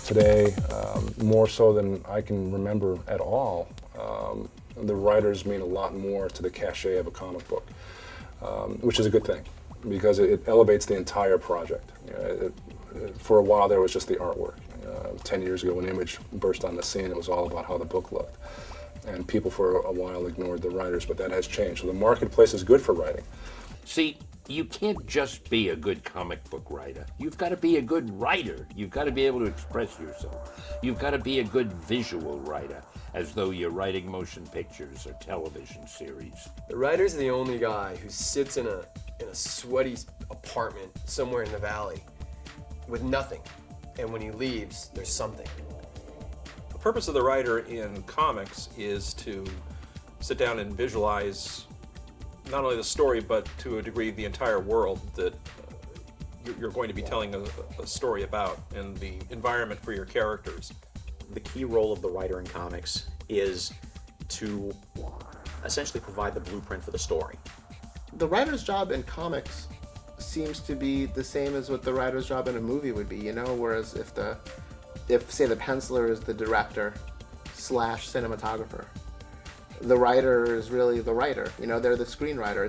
today, more so than I can remember at all, the writers mean a lot more to the cachet of a comic book, which is a good thing because it elevates the entire project. For a while there was just the artwork. 10 years ago when Image burst on the scene, it was all about how the book looked. And people for a while ignored the writers, but that has changed. So the marketplace is good for writing. See, you can't just be a good comic book writer. You've got to be a good writer. You've got to be able to express yourself. You've got to be a good visual writer, as though you're writing motion pictures or television series. The writer's the only guy who sits in a sweaty apartment somewhere in the valley with nothing. And when he leaves, there's something. The purpose of the writer in comics is to sit down and visualize not only the story, but to a degree the entire world that you're going to be telling a story about and the environment for your characters. The key role of the writer in comics is to essentially provide the blueprint for the story. The writer's job in comics seems to be the same as what the writer's job in a movie would be, whereas if say the penciler is the director / cinematographer, the writer is really the writer, they're the screenwriter.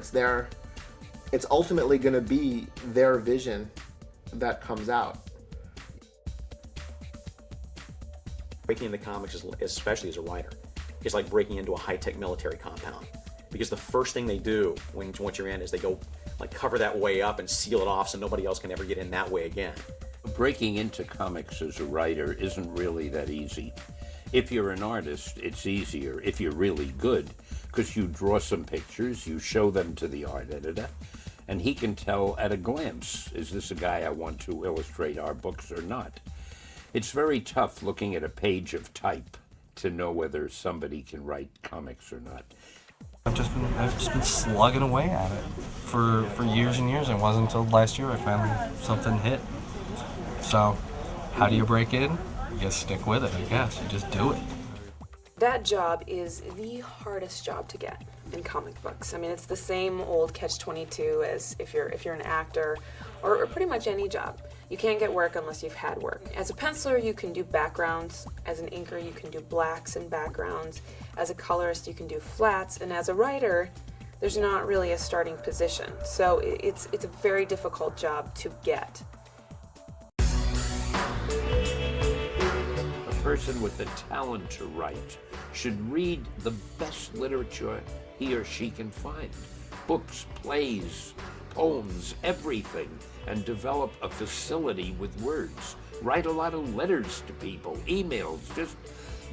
It's ultimately going to be their vision that comes out. Breaking into comics, especially as a writer, is like breaking into a high-tech military compound. Because the first thing they do once you're in is they go cover that way up and seal it off so nobody else can ever get in that way again. Breaking into comics as a writer isn't really that easy. If you're an artist, it's easier if you're really good, because you draw some pictures, you show them to the art editor, and he can tell at a glance, is this a guy I want to illustrate our books or not? It's very tough looking at a page of type to know whether somebody can write comics or not. I've just been slugging away at it for years and years. It wasn't until last year I finally something hit. So, how do you break in? You just stick with it, I guess. You just do it. That job is the hardest job to get in comic books. I mean, it's the same old catch-22 as if you're an actor or pretty much any job. You can't get work unless you've had work. As a penciler, you can do backgrounds. As an inker, you can do blacks and backgrounds. As a colorist, you can do flats. And as a writer, there's not really a starting position. So it's a very difficult job to get. A person with the talent to write should read the best literature he or she can find. Books, plays, poems, everything, and develop a facility with words. Write a lot of letters to people, emails, just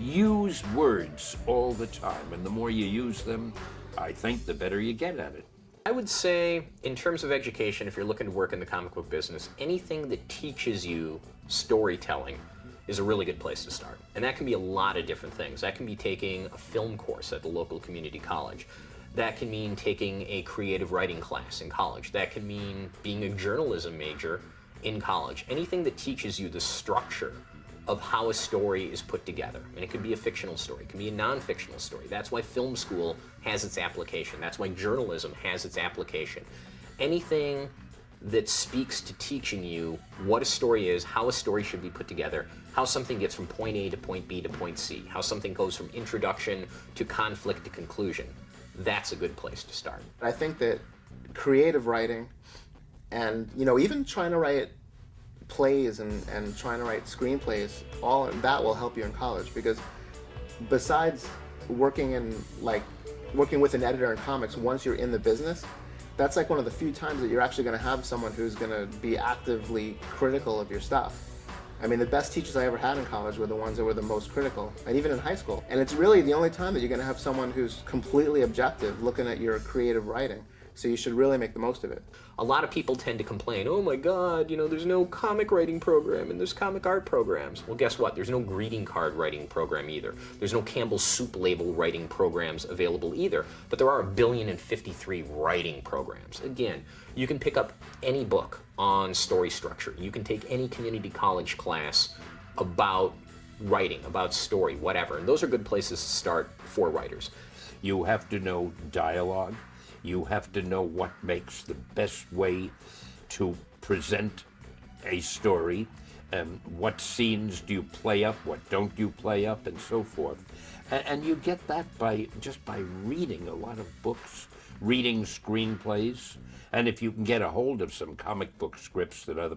use words all the time. And the more you use them, I think the better you get at it. I would say, in terms of education, if you're looking to work in the comic book business, anything that teaches you storytelling is a really good place to start. And that can be a lot of different things. That can be taking a film course at the local community college. That can mean taking a creative writing class in college. That can mean being a journalism major in college. Anything that teaches you the structure of how a story is put together. And it could be a fictional story, it can be a non-fictional story. That's why film school has its application. That's why journalism has its application. Anything that speaks to teaching you what a story is, how a story should be put together, how something gets from point A to point B to point C, how something goes from introduction to conflict to conclusion. That's a good place to start. I think that creative writing and, even trying to write plays and trying to write screenplays, all that will help you in college, because besides working with an editor in comics, once you're in the business, that's one of the few times that you're actually going to have someone who's going to be actively critical of your stuff. I mean, the best teachers I ever had in college were the ones that were the most critical, and even in high school. And it's really the only time that you're going to have someone who's completely objective looking at your creative writing. So you should really make the most of it. A lot of people tend to complain, oh my God, there's no comic writing program and there's comic art programs. Well, guess what? There's no greeting card writing program either. There's no Campbell's Soup label writing programs available either. But there are 1,053,000,053 writing programs. Again, you can pick up any book on story structure. You can take any community college class about writing, about story, whatever. And those are good places to start for writers. You have to know dialogue. You have to know what makes the best way to present a story, What scenes do you play up? What don't you play up? And so forth. And you get that just by reading a lot of books, reading screenplays. And if you can get a hold of some comic book scripts that other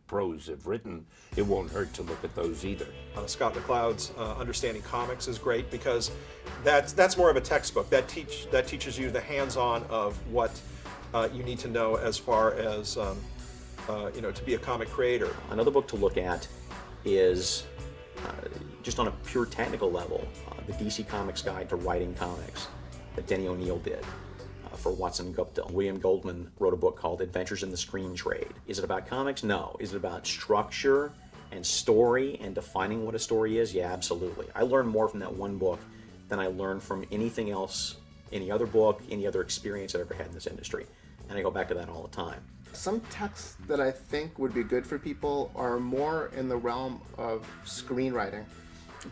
pros have written, it won't hurt to look at those either. Scott McCloud's Understanding Comics is great because that's more of a textbook. That teaches you the hands-on of what you need to know as far as to be a comic creator. Another book to look at is just on a pure technical level, the DC Comics Guide to Writing Comics that Denny O'Neil did for Watson Gupta. William Goldman wrote a book called Adventures in the Screen Trade. Is it about comics? No. Is it about structure and story and defining what a story is? Yeah, absolutely. I learned more from that one book than I learned from anything else, any other book, any other experience I've ever had in this industry. And I go back to that all the time. Some texts that I think would be good for people are more in the realm of screenwriting,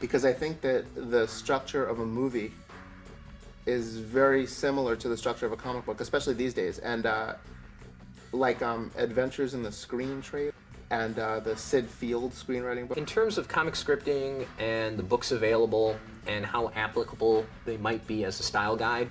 because I think that the structure of a movie is very similar to the structure of a comic book, especially these days. And Adventures in the Screen Trade and the Sid Field screenwriting book. In terms of comic scripting and the books available and how applicable they might be as a style guide,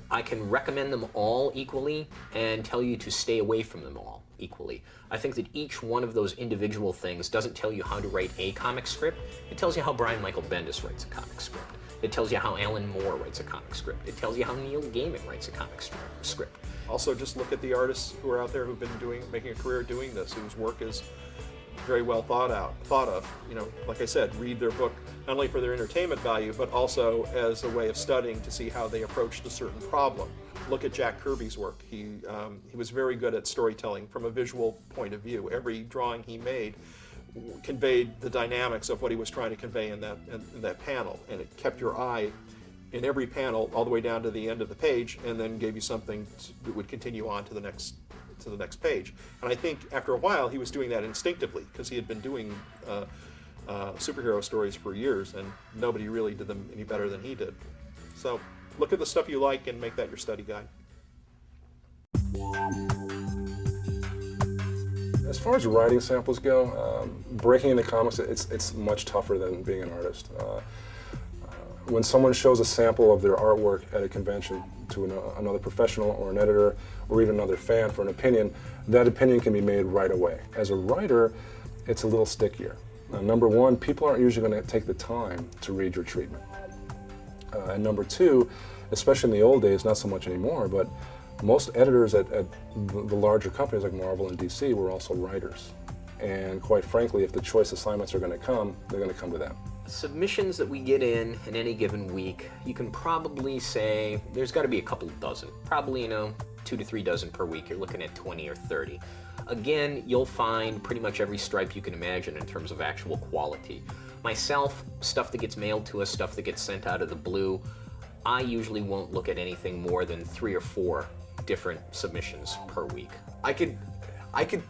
I can recommend them all equally and tell you to stay away from them all equally. I think that each one of those individual things doesn't tell you how to write a comic script. It tells you how Brian Michael Bendis writes a comic script. It tells you how Alan Moore writes a comic script. It tells you how Neil Gaiman writes a comic script. Also, just look at the artists who are out there who've been making a career doing this, whose work is very well thought of. Like I said, read their book not only for their entertainment value, but also as a way of studying to see how they approached a certain problem. Look at Jack Kirby's work. He was very good at storytelling from a visual point of view. Every drawing he made conveyed the dynamics of what he was trying to convey in that panel, and it kept your eye in every panel all the way down to the end of the page, and then gave you something that would continue on to the next page. And I think after a while he was doing that instinctively because he had been doing superhero stories for years, and nobody really did them any better than he did. So look at the stuff you like and make that your study guide. As far as writing samples go, breaking into comics, it's much tougher than being an artist. When someone shows a sample of their artwork at a convention to another professional or an editor or even another fan for an opinion, that opinion can be made right away. As a writer, it's a little stickier. Number one, people aren't usually going to take the time to read your treatment. And number two, especially in the old days, not so much anymore, but most editors at the larger companies like Marvel and DC were also writers. And quite frankly, if the choice assignments are going to come, they're going to come to them. Submissions that we get in any given week, you can probably say there's got to be a couple dozen. Probably, 2 to 3 dozen per week. You're looking at 20 or 30. Again, you'll find pretty much every stripe you can imagine in terms of actual quality. Myself, stuff that gets mailed to us, stuff that gets sent out of the blue, I usually won't look at anything more than 3 or 4 different submissions per week. I could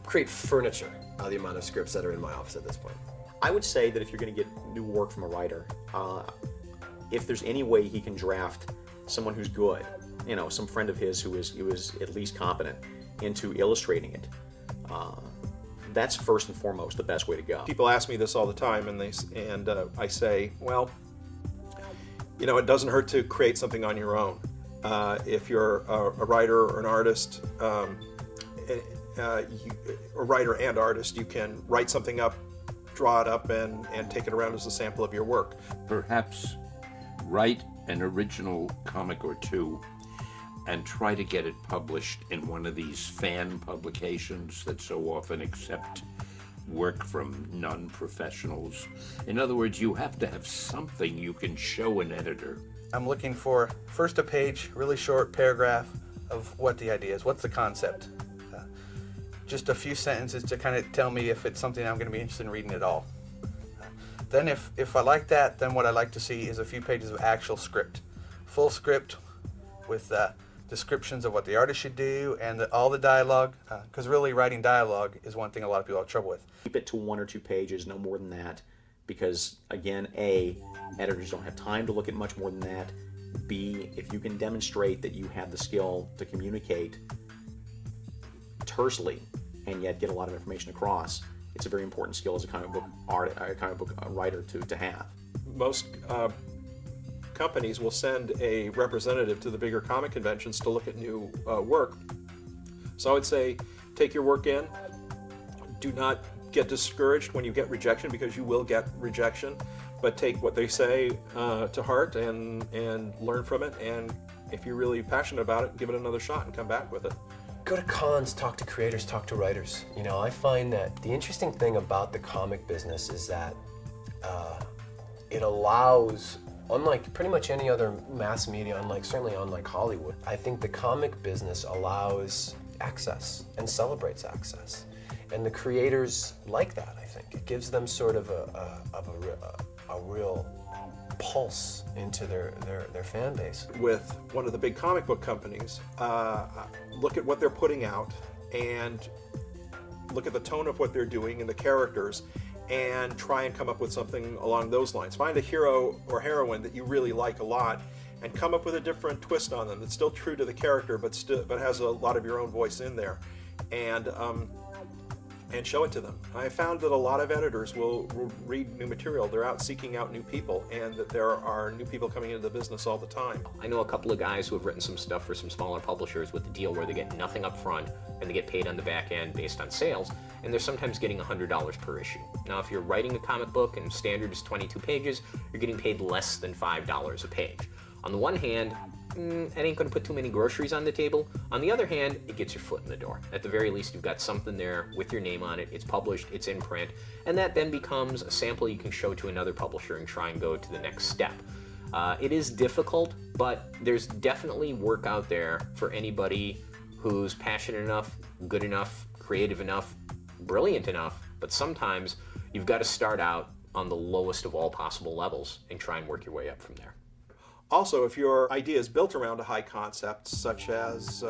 create furniture out of the amount of scripts that are in my office at this point. I would say that if you're going to get new work from a writer, if there's any way he can draft someone who's good, some friend of his who is at least competent, into illustrating it, that's first and foremost the best way to go. People ask me this all the time, and I say, well, it doesn't hurt to create something on your own. If you're a writer or an artist, a writer and artist, you can write something up, draw it up, and take it around as a sample of your work. Perhaps write an original comic or two and try to get it published in one of these fan publications that so often accept work from non-professionals. In other words, you have to have something you can show an editor. I'm looking for first a page, really short paragraph of what the idea is, what's the concept. Just a few sentences to kind of tell me if it's something I'm going to be interested in reading at all. Then if I like that, then what I like to see is a few pages of actual script. Full script with descriptions of what the artist should do and all the dialogue, because really writing dialogue is one thing a lot of people have trouble with. Keep it to 1 or 2 pages, no more than that, because again, A, editors don't have time to look at much more than that. B, if you can demonstrate that you have the skill to communicate tersely and yet get a lot of information across, it's a very important skill as a comic book writer to have. Most companies will send a representative to the bigger comic conventions to look at new work. So I would say, take your work in. Do not get discouraged when you get rejection, because you will get rejection. But take what they say to heart and learn from it. And if you're really passionate about it, give it another shot and come back with it. Go to cons, talk to creators, talk to writers. You know, I find that the interesting thing about the comic business is that it allows, unlike pretty much any other mass media, certainly unlike Hollywood, I think the comic business allows access and celebrates access. And the creators like that, I think. It gives them sort of a real pulse into their fan base. With one of the big comic book companies, look at what they're putting out and look at the tone of what they're doing and the characters, and try and come up with something along those lines. Find a hero or heroine that you really like a lot and come up with a different twist on them that's still true to the character but has a lot of your own voice in there, and show it to them. I found that a lot of editors will read new material. They're out seeking out new people, and that there are new people coming into the business all the time. I know a couple of guys who have written some stuff for some smaller publishers with the deal where they get nothing up front and they get paid on the back end based on sales, and they're sometimes getting $100 per issue. Now, if you're writing a comic book and standard is 22 pages, you're getting paid less than $5 a page. On the one hand, it ain't gonna put too many groceries on the table. On the other hand, it gets your foot in the door. At the very least, you've got something there with your name on it, it's published, it's in print, and that then becomes a sample you can show to another publisher and try and go to the next step. It is difficult, but there's definitely work out there for anybody who's passionate enough, good enough, creative enough, brilliant enough, but sometimes you've got to start out on the lowest of all possible levels and try and work your way up from there. Also, if your idea is built around a high concept, such as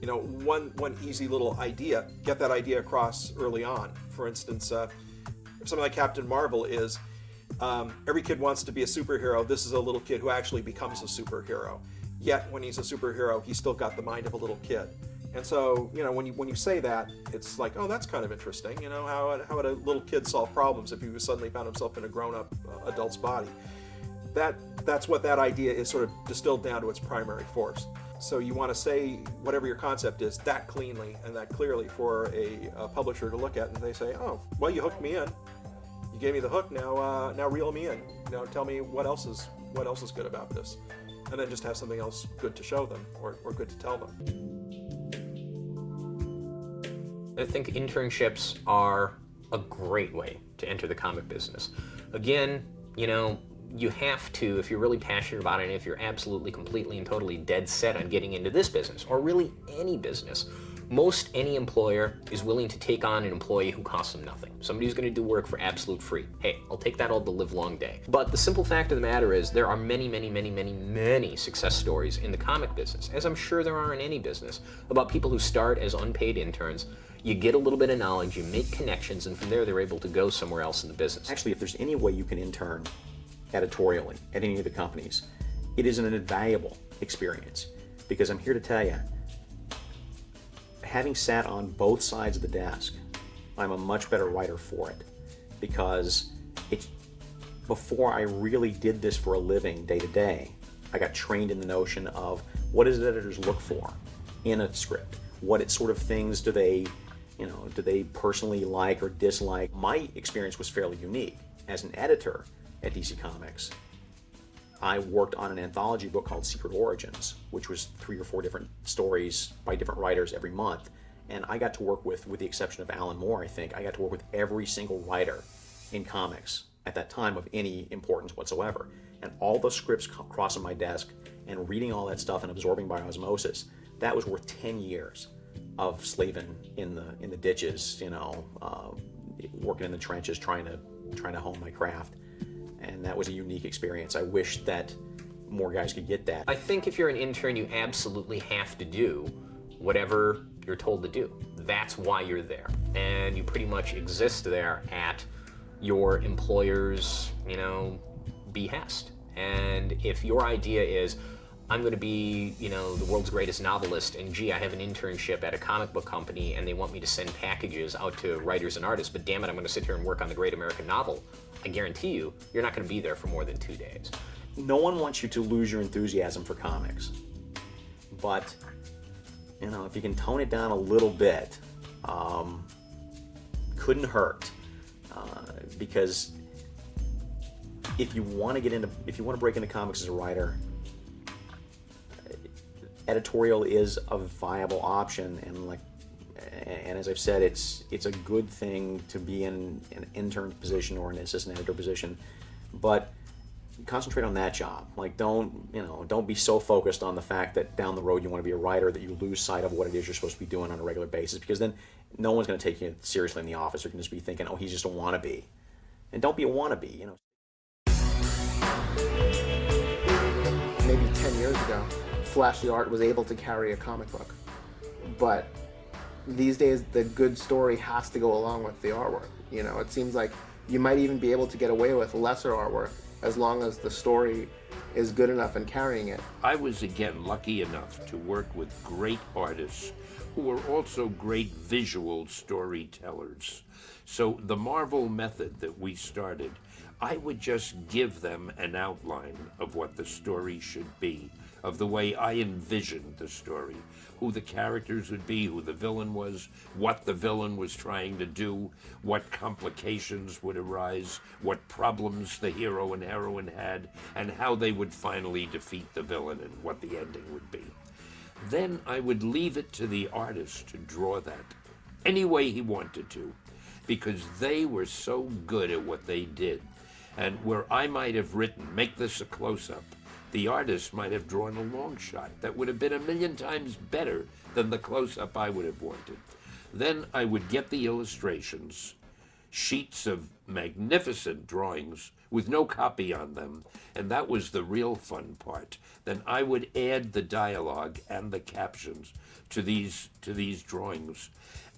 one easy little idea, get that idea across early on. For instance, something like Captain Marvel is every kid wants to be a superhero. This is a little kid who actually becomes a superhero. Yet, when he's a superhero, he's still got the mind of a little kid. And so, when you say that, it's like, oh, that's kind of interesting. How would a little kid solve problems if he suddenly found himself in a grown-up adult's body? That's what that idea is sort of distilled down to its primary force. So you want to say whatever your concept is that cleanly and that clearly for a publisher to look at, and they say, oh, well, you hooked me in. You gave me the hook. Now reel me in. Now tell me what else is good about this, and then just have something else good to show them or good to tell them. I think internships are a great way to enter the comic business. Again, you have to, if you're really passionate about it, and if you're absolutely, completely, and totally dead set on getting into this business, or really any business, most any employer is willing to take on an employee who costs them nothing. Somebody who's going to do work for absolute free. Hey, I'll take that all the live long day. But the simple fact of the matter is there are many, many, many, many, many success stories in the comic business, as I'm sure there are in any business, about people who start as unpaid interns. You get a little bit of knowledge, you make connections, and from there they're able to go somewhere else in the business. Actually, if there's any way you can intern editorially at any of the companies, it is an invaluable experience, because I'm here to tell you, having sat on both sides of the desk, I'm a much better writer for it, because before I really did this for a living day to day, I got trained in the notion of what does editors look for in a script, what sort of things do they personally like or dislike. My experience was fairly unique. As an editor at DC Comics, I worked on an anthology book called Secret Origins, which was 3 or 4 different stories by different writers every month. And I got to work with the exception of Alan Moore, I think, I got to work with every single writer in comics at that time of any importance whatsoever. And all the scripts crossing my desk and reading all that stuff and absorbing by osmosis, that was worth 10 years of slaving in the ditches, working in the trenches, trying to hone my craft. And that was a unique experience. I wish that more guys could get that. I think if you're an intern, you absolutely have to do whatever you're told to do. That's why you're there. And you pretty much exist there at your employer's, behest. And if your idea is, I'm going to be, the world's greatest novelist, and gee, I have an internship at a comic book company, and they want me to send packages out to writers and artists, but damn it, I'm going to sit here and work on the great American novel. I guarantee you, you're not going to be there for more than 2 days. No one wants you to lose your enthusiasm for comics, but if you can tone it down a little bit, couldn't hurt, because if you want to break into comics as a writer, editorial is a viable option, and as I've said, it's a good thing to be in an intern position or an assistant editor position, but concentrate on that job. Don't be so focused on the fact that down the road you want to be a writer that you lose sight of what it is you're supposed to be doing on a regular basis, because then no one's going to take you seriously in the office. They're going to just be thinking, oh, he's just a wannabe. And don't be a wannabe, Maybe 10 years ago, flashy art was able to carry a comic book. But these days, the good story has to go along with the artwork. It seems like you might even be able to get away with lesser artwork as long as the story is good enough in carrying it. I was again lucky enough to work with great artists who were also great visual storytellers. So the Marvel method that we started, I would just give them an outline of what the story should be, of the way I envisioned the story, who the characters would be, who the villain was, what the villain was trying to do, what complications would arise, what problems the hero and heroine had, and how they would finally defeat the villain and what the ending would be. Then I would leave it to the artist to draw that any way he wanted to, because they were so good at what they did. And where I might have written, make this a close-up, the artist might have drawn a long shot that would have been 1,000,000 times better than the close-up I would have wanted. Then I would get the illustrations, sheets of magnificent drawings with no copy on them, and that was the real fun part. Then I would add the dialogue and the captions to these drawings.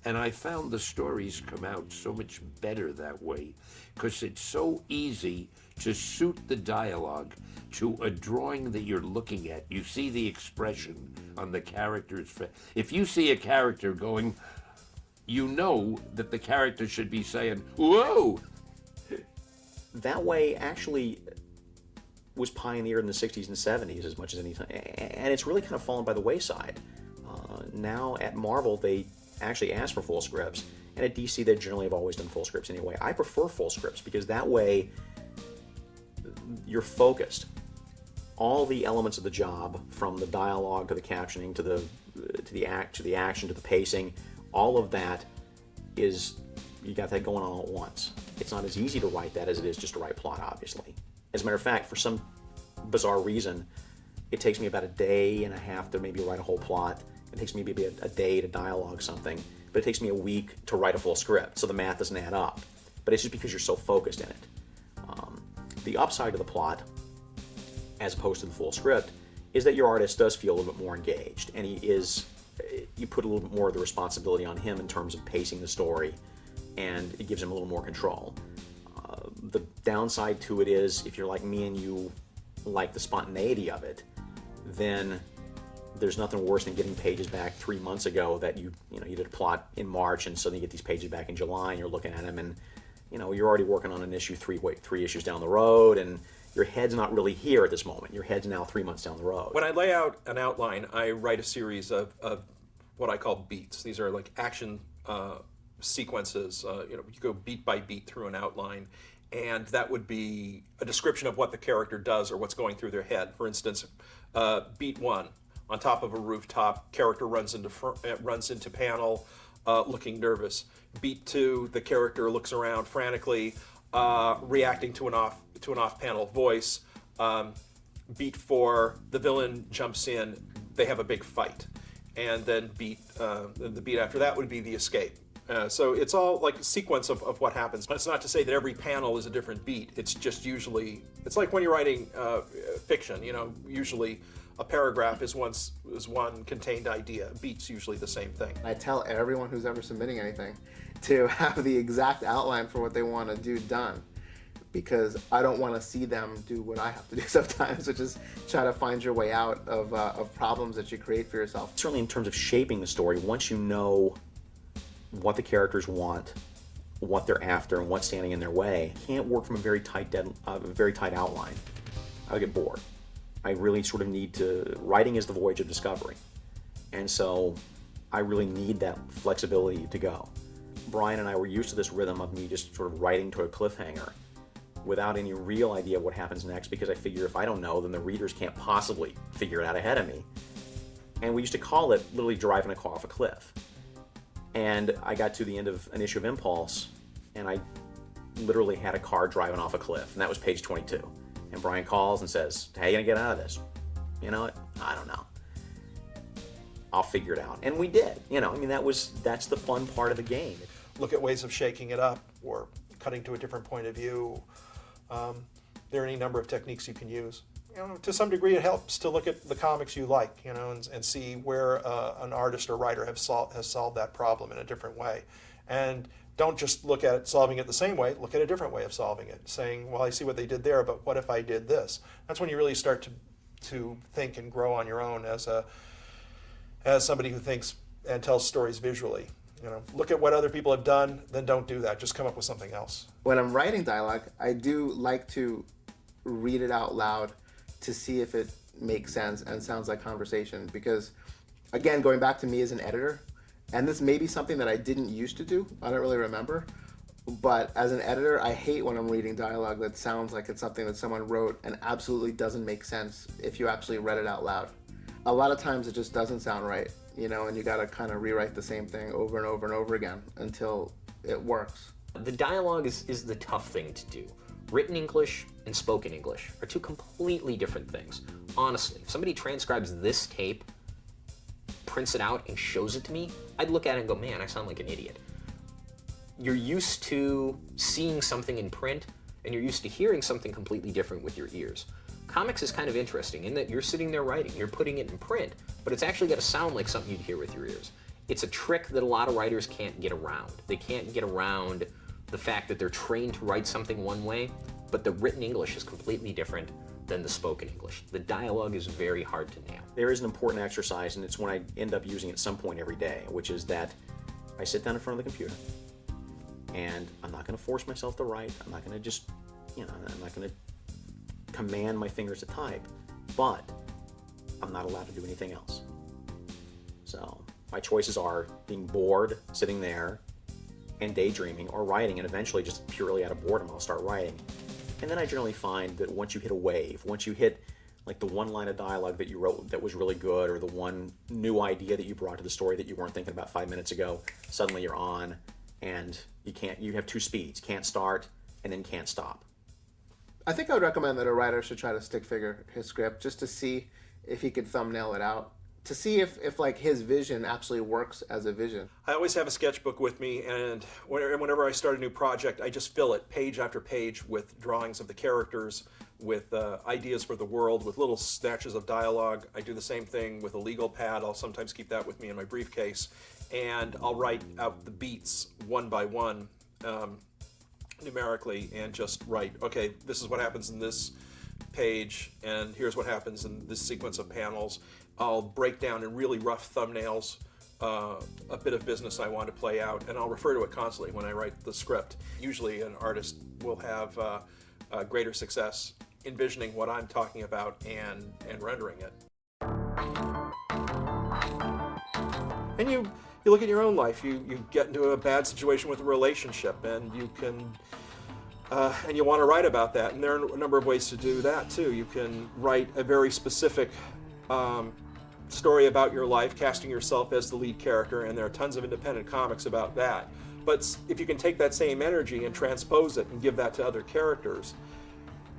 And I found the stories come out so much better that way, because it's so easy to suit the dialogue to a drawing that you're looking at. You see the expression on the character's face. If you see a character going, you know that the character should be saying, whoa! That way actually was pioneered in the 60s and 70s as much as anything, and it's really kind of fallen by the wayside. Now at Marvel, they actually ask for full scripts, and at DC they generally have always done full scripts anyway. I prefer full scripts because that way you're focused. All the elements of the job, from the dialogue to the captioning to the action to the pacing, all of that is, you got that going on all at once. It's not as easy to write that as it is just to write plot, obviously. As a matter of fact, for some bizarre reason, it takes me about 1.5 days to maybe write a whole plot. It takes me maybe a day to dialogue something, but it takes me a week to write a full script, so the math doesn't add up. But it's just because you're so focused in it. The upside of the plot, as opposed to the full script, is that your artist does feel a little bit more engaged, and you put a little bit more of the responsibility on him in terms of pacing the story, and it gives him a little more control. The downside to it is, if you're like me and you like the spontaneity of it, then there's nothing worse than getting pages back 3 months ago that you did a plot in March, and suddenly you get these pages back in July, and you're looking at them, and you're already working on an issue three issues down the road, and your head's not really here at this moment. Your head's now 3 months down the road. When I lay out an outline, I write a series of what I call beats. These are like action sequences. You go beat by beat through an outline, and that would be a description of what the character does or what's going through their head. For instance, beat 1, on top of a rooftop, character runs into panel, looking nervous. Beat 2, the character looks around frantically, reacting to an off-panel voice. Beat 4, the villain jumps in, they have a big fight. And then the beat after that would be the escape. So it's all like a sequence of what happens. It's not to say that every panel is a different beat. It's just usually, it's like when you're writing fiction, usually a paragraph is one contained idea. A beat's usually the same thing. I tell everyone who's ever submitting anything to have the exact outline for what they want to do done. because I don't want to see them do what I have to do sometimes, which is try to find your way out of problems that you create for yourself. Certainly in terms of shaping the story, once you know what the characters want, what they're after, and what's standing in their way, you can't work from a very tight outline. I'll get bored. I really sort of need to, writing is the voyage of discovery. And so I really need that flexibility to go. Brian and I were used to this rhythm of me just sort of writing to a cliffhanger without any real idea of what happens next, because I figure if I don't know, then the readers can't possibly figure it out ahead of me. And we used to call it literally driving a car off a cliff. And I got to the end of an issue of Impulse, and I literally had a car driving off a cliff, and that was page 22. And Brian calls and says, "How are you gonna get out of this?" You know what? I don't know. I'll figure it out. And we did. You know, I mean, that's the fun part of the game. Look at ways of shaking it up or cutting to a different point of view. There are any number of techniques you can use. You know, to some degree, it helps to look at the comics you like, you know, and see where an artist or writer has solved that problem in a different way. And don't just look at it solving it the same way. Look at a different way of solving it, saying, "Well, I see what they did there, but what if I did this?" That's when you really start to think and grow on your own as somebody who thinks and tells stories visually. You know, look at what other people have done, then don't do that. Just come up with something else. When I'm writing dialogue, I do like to read it out loud to see if it makes sense and sounds like conversation. Because, again, going back to me as an editor, and this may be something that I didn't used to do, I don't really remember, but as an editor, I hate when I'm reading dialogue that sounds like it's something that someone wrote and absolutely doesn't make sense if you actually read it out loud. A lot of times it just doesn't sound right, you know, and you gotta kind of rewrite the same thing over and over and over again until it works. The dialogue is the tough thing to do. Written English and spoken English are two completely different things. Honestly, if somebody transcribes this tape, prints it out, and shows it to me, I'd look at it and go, "Man, I sound like an idiot." You're used to seeing something in print, and you're used to hearing something completely different with your ears. Comics is kind of interesting in that you're sitting there writing, you're putting it in print, but it's actually got to sound like something you'd hear with your ears. It's a trick that a lot of writers can't get around. They can't get around the fact that they're trained to write something one way, but the written English is completely different than the spoken English. The dialogue is very hard to nail. There is an important exercise, and it's one I end up using at some point every day, which is that I sit down in front of the computer, and I'm not going to force myself to write. I'm not going to just, you know, I'm not going to command my fingers to type, but I'm not allowed to do anything else. So my choices are being bored, sitting there, and daydreaming, or writing, and eventually just purely out of boredom I'll start writing. And then I generally find that once you hit a wave, once you hit like the one line of dialogue that you wrote that was really good, or the one new idea that you brought to the story that you weren't thinking about 5 minutes ago, suddenly you're on, and you have two speeds, can't start and then can't stop. I think I would recommend that a writer should try to stick figure his script just to see if he could thumbnail it out, to see if like his vision actually works as a vision. I always have a sketchbook with me, and whenever I start a new project, I just fill it page after page with drawings of the characters, with ideas for the world, with little snatches of dialogue. I do the same thing with a legal pad. I'll sometimes keep that with me in my briefcase, and I'll write out the beats one by one, numerically, and just write, okay, this is what happens in this page, and here's what happens in this sequence of panels. I'll break down in really rough thumbnails a bit of business I want to play out, and I'll refer to it constantly when I write the script. Usually an artist will have greater success envisioning what I'm talking about and rendering it. And you look at your own life. You get into a bad situation with a relationship, and you can and you want to write about that. And there are a number of ways to do that too. You can write a very specific story about your life, casting yourself as the lead character, and there are tons of independent comics about that. But if you can take that same energy and transpose it and give that to other characters,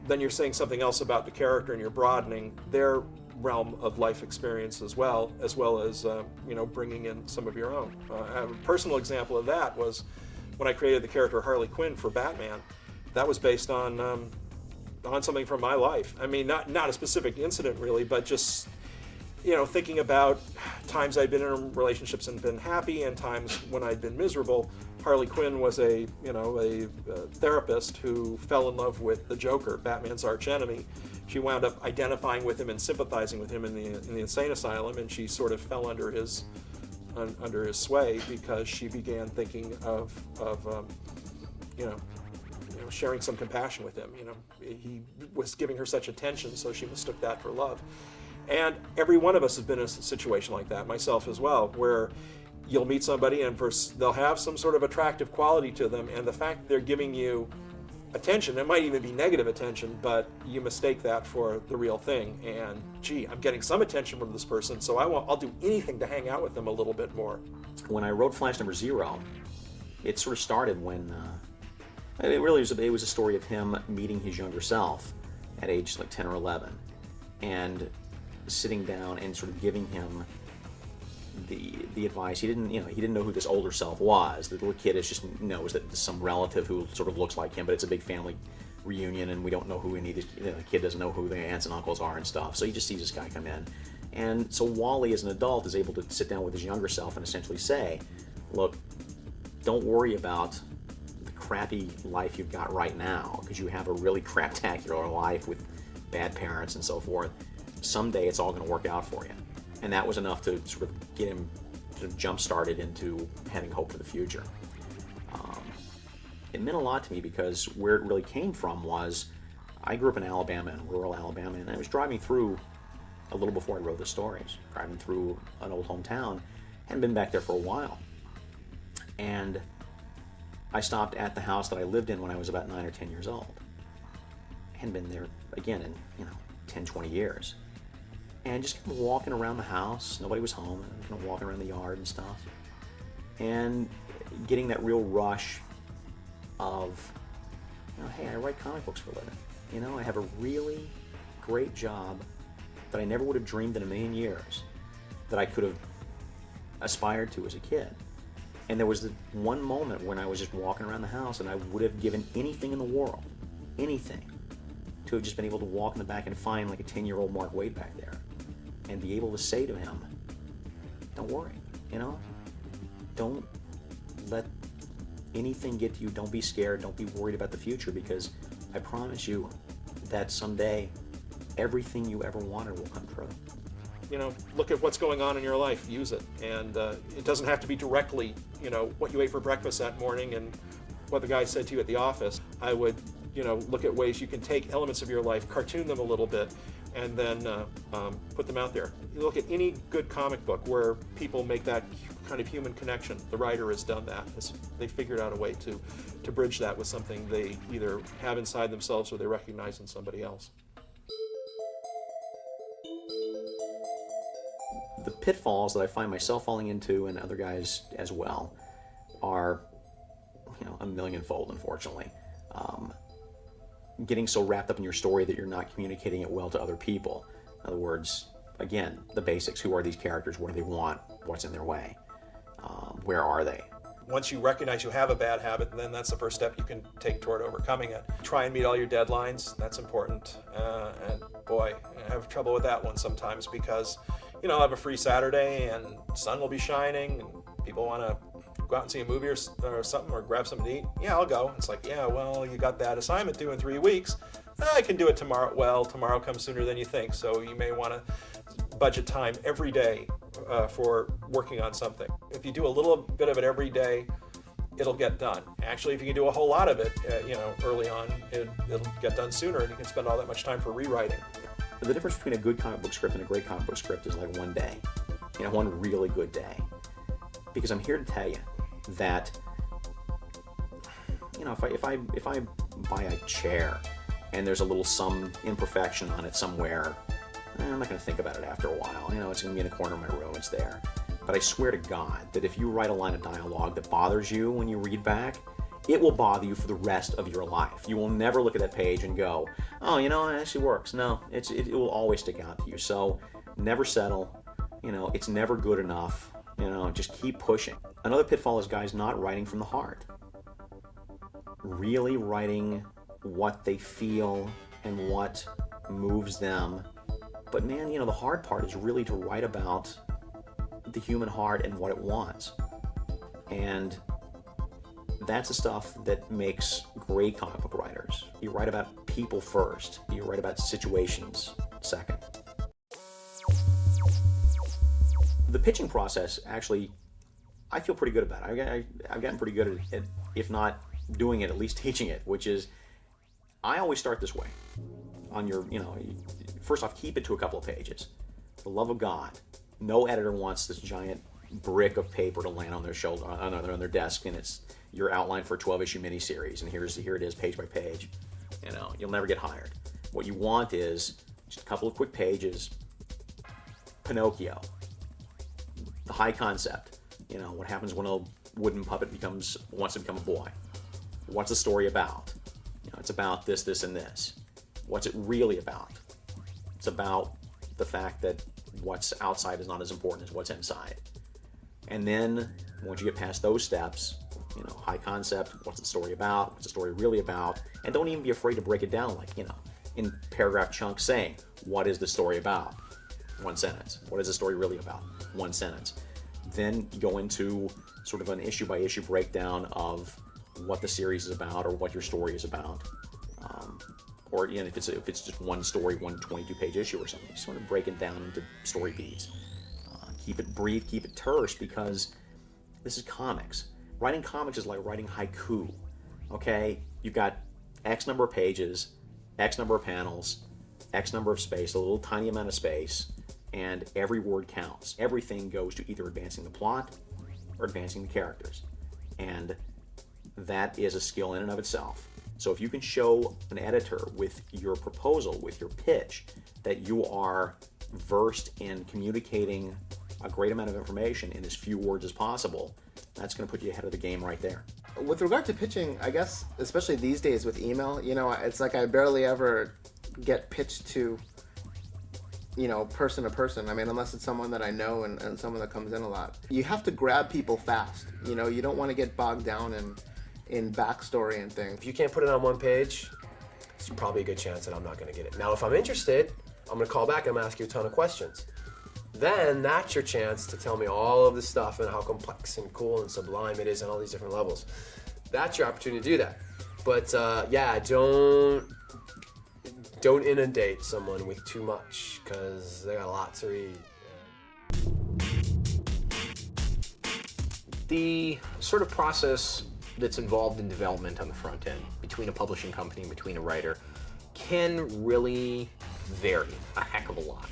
then you're saying something else about the character, and you're broadening their realm of life experience as well as bringing in some of your own. A personal example of that was when I created the character Harley Quinn for Batman. That was based on something from my life. I mean, not a specific incident really, but just thinking about times I'd been in relationships and been happy, and times when I'd been miserable, Harley Quinn was a therapist who fell in love with the Joker, Batman's archenemy. She wound up identifying with him and sympathizing with him in the insane asylum, and she sort of fell under his sway because she began thinking of sharing some compassion with him. He was giving her such attention, so she mistook that for love. And every one of us has been in a situation like that, myself as well, where you'll meet somebody and they'll have some sort of attractive quality to them, and the fact that they're giving you attention, it might even be negative attention, but you mistake that for the real thing. And gee, I'm getting some attention from this person, so I'll do anything to hang out with them a little bit more. When I wrote Flash number 0, it sort of started when it was a story of him meeting his younger self at age like 10 or 11, and sitting down and sort of giving him the advice. He didn't know who this older self was. The little kid just knows that there's some relative who sort of looks like him, but it's a big family reunion, and we don't know who any of these. The kid doesn't know who the aunts and uncles are and stuff. So he just sees this guy come in, and so Wally, as an adult, is able to sit down with his younger self and essentially say, "Look, don't worry about the crappy life you've got right now, because you have a really craptacular life with bad parents and so forth. Someday it's all going to work out for you." And that was enough to sort of get him sort of jump-started into having hope for the future. It meant a lot to me because where it really came from was I grew up in Alabama, in rural Alabama, and I was driving through a little before I wrote the stories, driving through an old hometown. Hadn't been back there for a while. And I stopped at the house that I lived in when I was about 9 or 10 years old. Hadn't been there, again, in 10, 20 years. And just kind of walking around the house, nobody was home, and kind of walking around the yard and stuff. And getting that real rush of, hey, I write comic books for a living. I have a really great job that I never would have dreamed in a million years that I could have aspired to as a kid. And there was the one moment when I was just walking around the house and I would have given anything in the world, anything, to have just been able to walk in the back and find like a 10-year-old Mark Waid back there and be able to say to him, don't worry, don't let anything get to you. Don't be scared. Don't be worried about the future, because I promise you that someday everything you ever wanted will come true. Look at what's going on in your life, use it. And it doesn't have to be directly, what you ate for breakfast that morning and what the guy said to you at the office. I would, look at ways you can take elements of your life, cartoon them a little bit, and then put them out there. You look at any good comic book where people make that kind of human connection. The writer has done that. They figured out a way to bridge that with something they either have inside themselves or they recognize in somebody else. The pitfalls that I find myself falling into, and other guys as well, are, a millionfold, unfortunately. Getting so wrapped up in your story that you're not communicating it well to other people. In other words, again, the basics. Who are these characters? What do they want? What's in their way? Where are they? Once you recognize you have a bad habit, then that's the first step you can take toward overcoming it. Try and meet all your deadlines. That's important. And boy, I have trouble with that one sometimes because, I'll have a free Saturday and the sun will be shining and people want to go out and see a movie or something or grab something to eat. Yeah, I'll go. It's like, yeah, well, you got that assignment due in 3 weeks. I can do it tomorrow. Well, tomorrow comes sooner than you think. So you may want to budget time every day for working on something. If you do a little bit of it every day, it'll get done. Actually, if you can do a whole lot of it, early on, it'll get done sooner and you can spend all that much time for rewriting. The difference between a good comic book script and a great comic book script is like one day, one really good day. Because I'm here to tell you that, if I buy a chair and there's a little some imperfection on it somewhere, I'm not going to think about it after a while. It's going to be in the corner of my room. It's there. But I swear to God that if you write a line of dialogue that bothers you when you read back, it will bother you for the rest of your life. You will never look at that page and go, oh, it actually works. No, it will always stick out to you. So never settle. It's never good enough. Just keep pushing. Another pitfall is guys not writing from the heart. Really writing what they feel and what moves them. But man, the hard part is really to write about the human heart and what it wants. And That's the stuff that makes great comic book writers. You write about people first. You write about situations second. The pitching process, actually, I feel pretty good about it. I've gotten pretty good at it, if not doing it, at least teaching it, which is, I always start this way. On your, first off, keep it to a couple of pages. For the love of God, no editor wants this giant brick of paper to land on their shoulder, on their desk, and it's your outline for a 12-issue miniseries, and here it is, page by page. You'll never get hired. What you want is just a couple of quick pages. Pinocchio, the high concept. What happens when a wooden puppet wants to become a boy? What's the story about? It's about this, this, and this. What's it really about? It's about the fact that what's outside is not as important as what's inside. And then, once you get past those steps, high concept, what's the story about? What's the story really about? And don't even be afraid to break it down, in paragraph chunks saying, what is the story about? One sentence. What is the story really about? One sentence. Then you go into sort of an issue-by-issue breakdown of what the series is about or what your story is about. Or if it's just one story, one 22-page issue or something, sort of break it down into story beats. Keep it brief, keep it terse, because this is comics. Writing comics is like writing haiku, okay? You've got X number of pages, X number of panels, X number of space, a little tiny amount of space, and every word counts. Everything goes to either advancing the plot or advancing the characters. And that is a skill in and of itself. So if you can show an editor with your proposal, with your pitch, that you are versed in communicating a great amount of information in as few words as possible, that's going to put you ahead of the game right there. With regard to pitching, I guess, especially these days with email, it's like I barely ever get pitched to, person to person. I mean, unless it's someone that I know and someone that comes in a lot. You have to grab people fast. You don't want to get bogged down in backstory and things. If you can't put it on one page, it's probably a good chance that I'm not going to get it. Now, if I'm interested, I'm going to call back and I'm going to ask you a ton of questions. Then that's your chance to tell me all of this stuff and how complex and cool and sublime it is on all these different levels. That's your opportunity to do that. But don't inundate someone with too much, because they got a lot to read. The sort of process that's involved in development on the front end, between a publishing company and between a writer, can really vary a heck of a lot.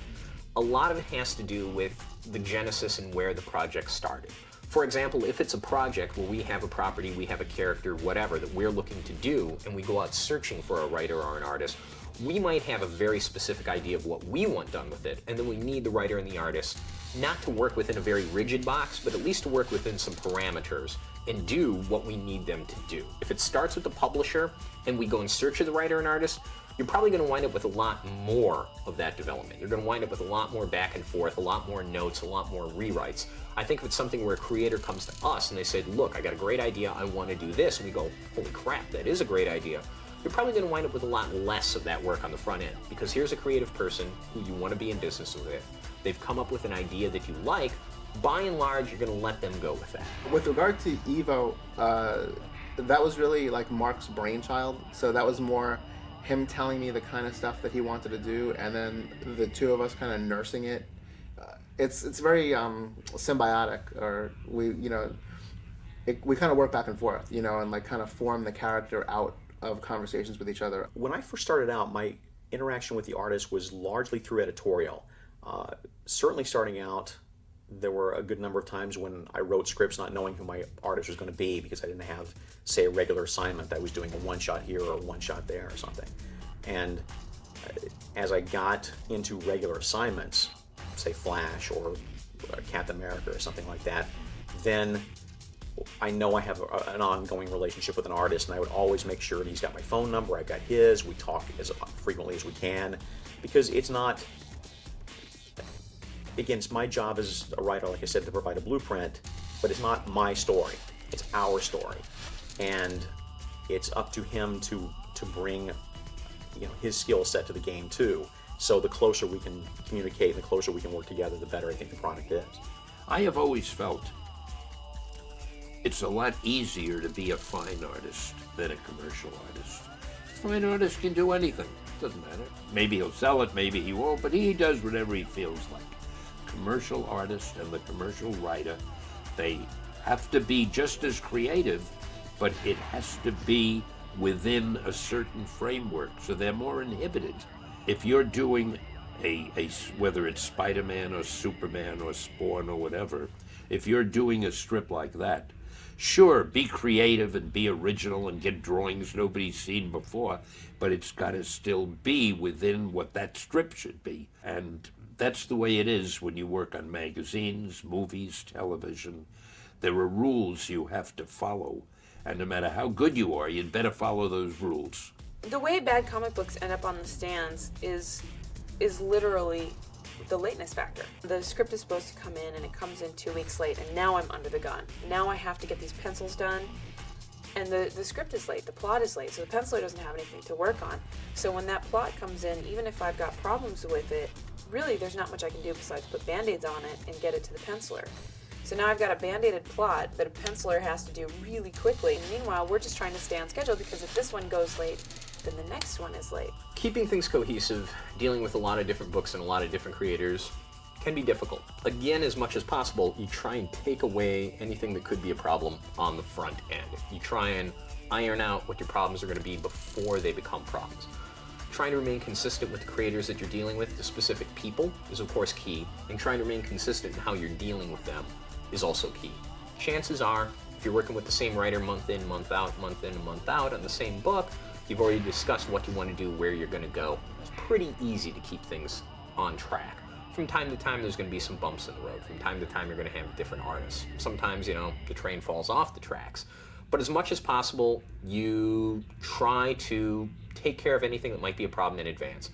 A lot of it has to do with the genesis and where the project started. For example, if it's a project where we have a property, we have a character, whatever, that we're looking to do, and we go out searching for a writer or an artist, we might have a very specific idea of what we want done with it, and then we need the writer and the artist not to work within a very rigid box, but at least to work within some parameters and do what we need them to do. If it starts with the publisher and we go in search of the writer and artist, you're probably going to wind up with a lot more of that development. You're going to wind up with a lot more back and forth, a lot more notes, a lot more rewrites. I think if it's something where a creator comes to us and they say, look, I got a great idea, I want to do this, and we go, holy crap, that is a great idea, you're probably going to wind up with a lot less of that work on the front end, because here's a creative person who you want to be in business with. They've come up with an idea that you like. By and large, you're going to let them go with that. With regard to Evo, that was really like Mark's brainchild. So that was more him telling me the kind of stuff that he wanted to do, and then the two of us kind of nursing it. It's very symbiotic, or we kind of work back and forth, and like kind of form the character out of conversations with each other. When I first started out, my interaction with the artist was largely through editorial. Certainly starting out, there were a good number of times when I wrote scripts not knowing who my artist was going to be, because I didn't have, say, a regular assignment that I was doing a one-shot here or a one-shot there or something. And as I got into regular assignments, say Flash or Captain America or something like that, then I know I have an ongoing relationship with an artist, and I would always make sure that he's got my phone number, I've got his, we talk as frequently as we can, because it's not, again, it's my job as a writer, like I said, to provide a blueprint, but it's not my story, it's our story. And it's up to him to bring his skill set to the game too. So the closer we can communicate and the closer we can work together, the better I think the product is. I have always felt It's a lot easier to be a fine artist than a commercial artist. A fine artist can do anything. Doesn't matter. Maybe he'll sell it, maybe he won't, but he does whatever he feels like. Commercial artist and the commercial writer, they have to be just as creative, but it has to be within a certain framework, so they're more inhibited. If you're doing whether it's Spider-Man or Superman or Spawn or whatever, if you're doing a strip like that, sure, be creative and be original and get drawings nobody's seen before, but it's got to still be within what that strip should be. And that's the way it is when you work on magazines, movies, television. There are rules you have to follow, and no matter how good you are, you'd better follow those rules. The way bad comic books end up on the stands is literally the lateness factor. The script is supposed to come in and it comes in 2 weeks late, and now I'm under the gun. Now I have to get these pencils done, and the script is late, the plot is late, so the penciler doesn't have anything to work on. So when that plot comes in, even if I've got problems with it, really there's not much I can do besides put band-aids on it and get it to the penciler. So now I've got a band-aided plot that a penciler has to do really quickly. And meanwhile, we're just trying to stay on schedule, because if this one goes late, then the next one is late. Keeping things cohesive, dealing with a lot of different books and a lot of different creators can be difficult. Again, as much as possible, you try and take away anything that could be a problem on the front end. You try and iron out what your problems are going to be before they become problems. Trying to remain consistent with the creators that you're dealing with, the specific people, is of course key, and trying to remain consistent in how you're dealing with them is also key. Chances are, if you're working with the same writer month in, month out, month in, and month out on the same book, you've already discussed what you want to do, where you're going to go. It's pretty easy to keep things on track. From time to time, there's going to be some bumps in the road. From time to time, you're going to have different artists. Sometimes, the train falls off the tracks. But as much as possible, you try to take care of anything that might be a problem in advance.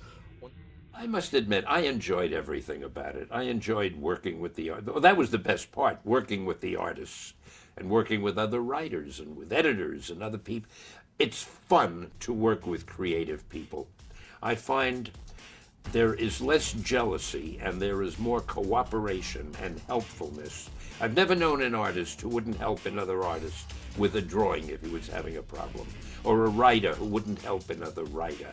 I must admit, I enjoyed everything about it. I enjoyed working with the artists. That was the best part, working with the artists and working with other writers and with editors and other people. It's fun to work with creative people. I find there is less jealousy and there is more cooperation and helpfulness. I've never known an artist who wouldn't help another artist with a drawing if he was having a problem, or a writer who wouldn't help another writer.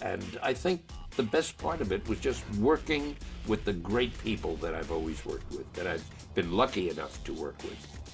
And I think the best part of it was just working with the great people that I've always worked with, that I've been lucky enough to work with.